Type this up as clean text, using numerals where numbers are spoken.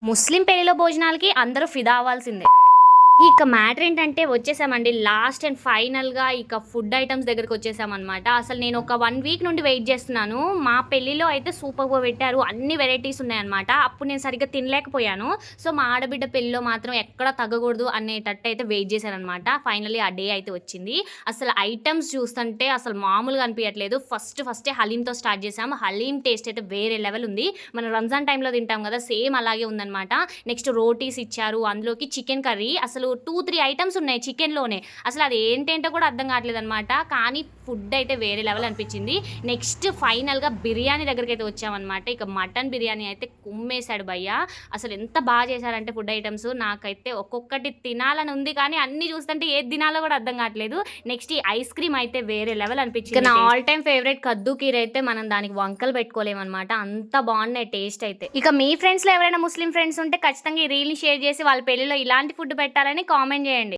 ముస్లిం పెళ్లిలో భోజనాలకి అందరూ ఫిదా అవ్వాల్సిందే. ఇక మ్యాటర్ ఏంటంటే వచ్చేసామండి. లాస్ట్ అండ్ ఫైనల్‌గా ఇక ఫుడ్ ఐటెమ్స్ దగ్గరికొచ్చేసామనమాట. అసలు నేను ఒక 1 వీక్ నుండి వెయిట్ జేస్తున్నాను. మా పెళ్ళిలో అయితే సూపర్‌గా పెట్టారు. అన్ని వెరైటీస్ ఉన్నాయన్నమాట. అప్పుడు నేను సరిగ్గా తినలేకపోయాను. సో, మా ఆడబిడ్డ పెళ్ళిలో మాత్రం ఎక్కడ తగ్గకూడదు అనేటట్టయితే వెయిట్ జేశాననమాట. ఫైనల్లీ ఆ డే అయితే వచ్చింది. అసలు ఐటెమ్స్ చూస్తుంటే అసలు మామూలుగా అనిపియట్లేదు. ఫస్టే హలీమ్‌తో స్టార్ట్ జేసాము. హలీమ్ టేస్ట్ అయితే వేరే లెవెల్ ఉంది. మనం రంజాన్ టైమ్‌లో తింటాం గదా! సేమ్ అలాగే ఉందనమాట. నెక్స్ట్ రోటీస్ ఇచ్చారు. అందులోకి చికెన్ కర్రీ అసలు 2, 3 ఐటెమ్స్ ఉన్నాయి చికెన్‌లోనే. అసలు అది ఏంటేంటో కూడా అర్థం కావట్లేదనమాట. కానీ ఫుడ్ అయితే వేరే లెవెల్ అనిపించింది. నెక్స్ట్ ఫైనల్‌గా బిర్యానీ దగ్గరికైతే వచ్చామనమాట. ఇక మటన్ బిర్యానీ అయితే కుమ్మేసాడు భయ్య. అసలు ఎంత చేశారంటే ఫుడ్ ఐటెమ్స్ నాకైతే ఒక్కొక్కటి తినాలని ఉంది కానీ అన్నీ చూస్తుంటే ఏది తినాలో కూడా అర్థం కావట్లేదు. నెక్స్ట్ ఈ ఐస్ క్రీమ్ అయితే వేరే లెవెల్ అనిపించింది. ఇక నా ఆల్ టైమ్ ఫేవరెట్ కద్దు కీర్ అయితే మనం దానికి వంకలు పెట్టుకోలేమనమాట. అంత బాగున్నాయి టేస్ట్ అయితే. ఇక మీ ఫ్రెండ్స్‌లో ఎవరైనా ముస్లిం ఫ్రెండ్స్ ఉంటే ఖచ్చితంగా ఈ రీల్‌ని షేర్ చేసి వాళ్ళ పెళ్ళిలో ఇలాంటి ఫుడ్ పెట్టాలని కామెంట్ చేయండి.